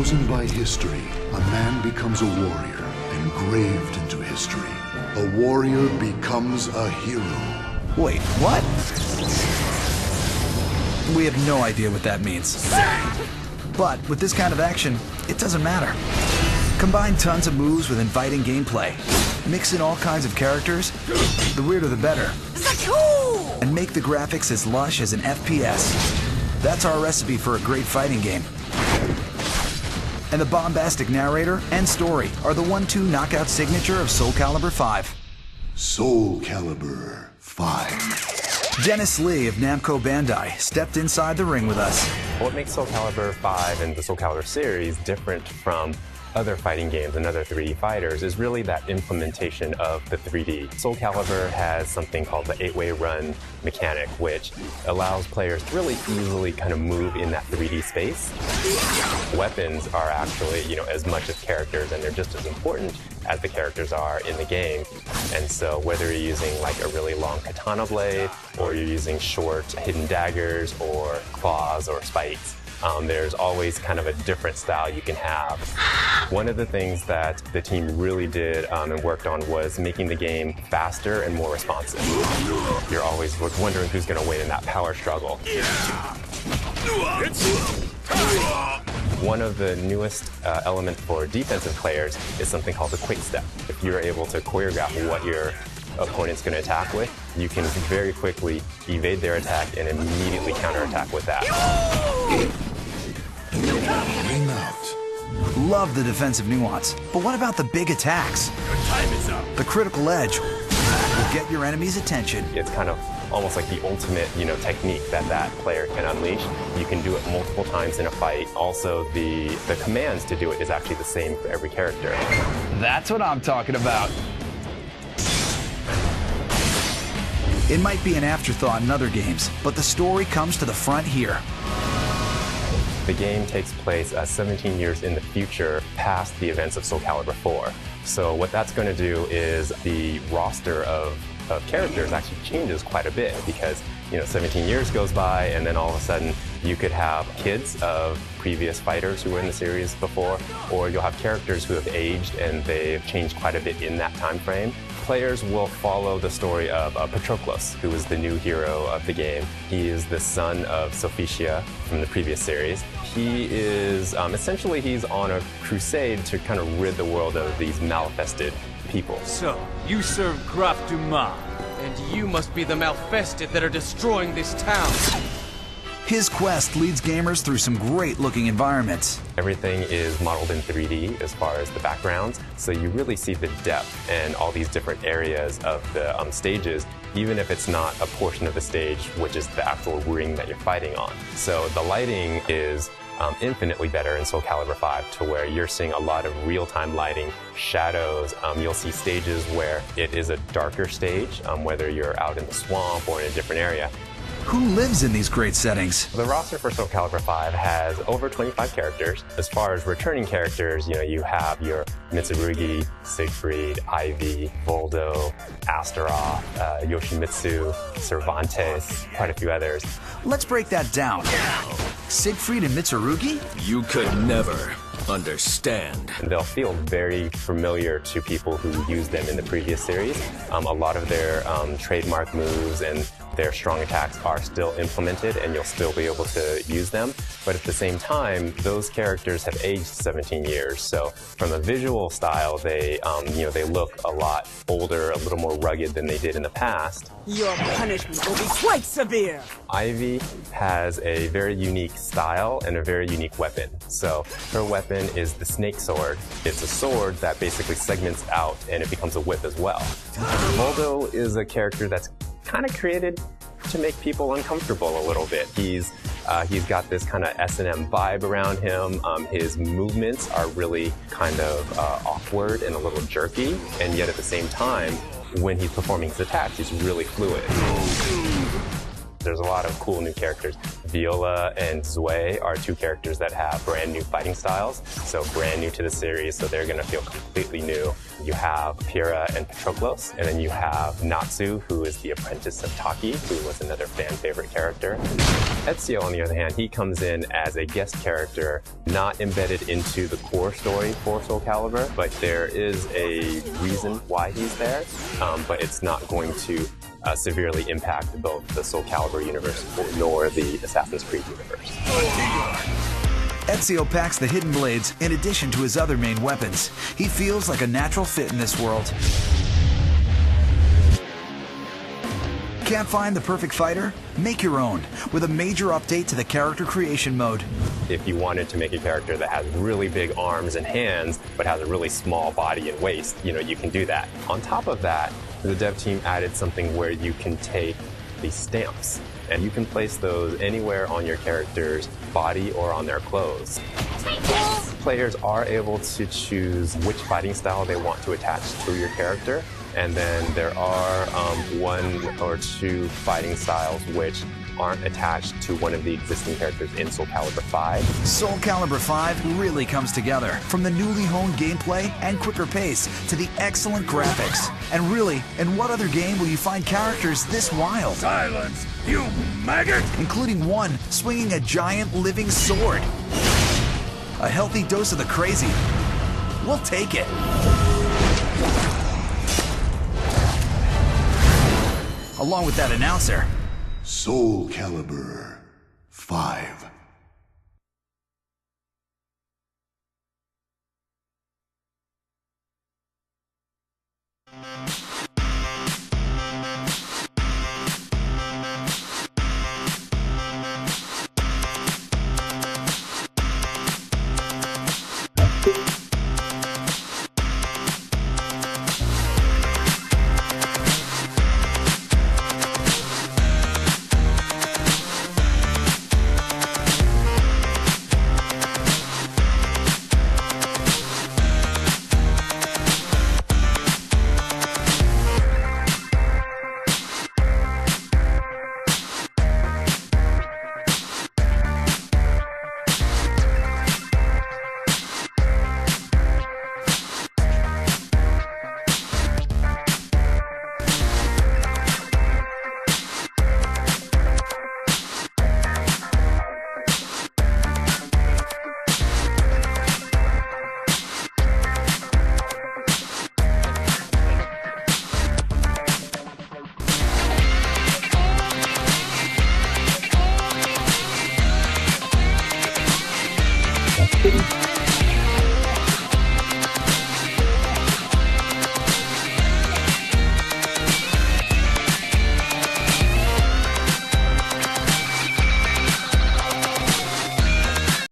Chosen by history, a man becomes a warrior, engraved into history. A warrior becomes a hero. Wait, what? We have no idea what that means. But with this kind of action, it doesn't matter. Combine tons of moves with inviting gameplay. Mix in all kinds of characters, the weirder the better. And make the graphics as lush as an FPS. That's our recipe for a great fighting game. And the bombastic narrator and story are the 1-2 knockout signature of Soul Calibur V. Soul Calibur 5. Dennis Lee of Namco Bandai stepped inside the ring with us. What makes Soul Calibur V and the Soul Calibur series different from other fighting games and other 3D fighters is really that implementation of the 3D. Soul Calibur has something called the 8-way run mechanic, which allows players to really easily kind of move in that 3D space. Weapons are actually, as much as characters, and they're just as important as the characters are in the game. And so whether you're using like a really long katana blade, or you're using short hidden daggers, or claws, or spikes, there's always kind of a different style you can have. One of the things that the team really did and worked on was making the game faster and more responsive. You're always wondering who's going to win in that power struggle. One of the newest elements for defensive players is something called the quick step. If you're able to choreograph what your opponent's going to attack with, you can very quickly evade their attack and immediately counterattack with that. Ring out. Love the defensive nuance, but what about the big attacks? Your time is up. The critical edge will get your enemy's attention. It's kind of almost like the ultimate, technique that player can unleash. You can do it multiple times in a fight. Also, the commands to do it is actually the same for every character. That's what I'm talking about. It might be an afterthought in other games, but the story comes to the front here. The game takes place 17 years in the future, past the events of Soul Calibur 4. So what that's going to do is the roster of characters actually changes quite a bit, because 17 years goes by, and then all of a sudden you could have kids of previous fighters who were in the series before, or you'll have characters who have aged and they've changed quite a bit in that time frame. Players will follow the story of Patroclus, who is the new hero of the game. He is the son of Sophicia from the previous series. He is, essentially he's on a crusade to kind of rid the world of these malfested people. So, you serve Graf Dumas, and you must be the malfested that are destroying this town. His quest leads gamers through some great-looking environments. Everything is modeled in 3D as far as the backgrounds, so you really see the depth and all these different areas of the stages, even if it's not a portion of the stage, which is the actual ring that you're fighting on. So the lighting is infinitely better in Soul Calibur 5, to where you're seeing a lot of real-time lighting, shadows. You'll see stages where it is a darker stage, whether you're out in the swamp or in a different area. Who lives in these great settings? The roster for Soul Calibur 5 has over 25 characters. As far as returning characters, you have your Mitsurugi, Siegfried, Ivy, Voldo, Astaroth, Yoshimitsu, Cervantes, quite a few others. Let's break that down. Siegfried and Mitsurugi? You could never understand. They'll feel very familiar to people who used them in the previous series. A lot of their trademark moves and their strong attacks are still implemented, and you'll still be able to use them. But at the same time, those characters have aged 17 years. So from a visual style, they look a lot older, a little more rugged than they did in the past. Your punishment will be quite severe. Ivy has a very unique style and a very unique weapon. So her weapon is the snake sword. It's a sword that basically segments out and it becomes a whip as well. Voldo is a character that's kind of created to make people uncomfortable a little bit. He's got this kind of S&M vibe around him. His movements are really kind of awkward and a little jerky, and yet at the same time, when he's performing his attacks, he's really fluid. There's a lot of cool new characters. Viola and Zwei are two characters that have brand new fighting styles, so brand new to the series, so they're going to feel completely new. You have Pyrrha and Patroclus, and then you have Natsu, who is the apprentice of Taki, who was another fan favorite character. Ezio, on the other hand, he comes in as a guest character, not embedded into the core story for Soul Calibur, but there is a reason why he's there, but it's not going to severely impact both the Soul Calibur universe nor the Assassin's Creed universe. Ezio packs the hidden blades in addition to his other main weapons. He feels like a natural fit in this world. Can't find the perfect fighter? Make your own with a major update to the character creation mode. If you wanted to make a character that has really big arms and hands, but has a really small body and waist, you can do that. On top of that, the dev team added something where you can take these stamps, and you can place those anywhere on your character's body or on their clothes. Players are able to choose which fighting style they want to attach to your character, and then there are one or two fighting styles which aren't attached to one of the existing characters in Soul Calibur V. Soul Calibur V really comes together, from the newly honed gameplay and quicker pace to the excellent graphics. And really, in what other game will you find characters this wild? Silence, you maggot! Including one swinging a giant living sword. A healthy dose of the crazy. We'll take it. Along with that announcer. Soul Calibur 5. Thank you.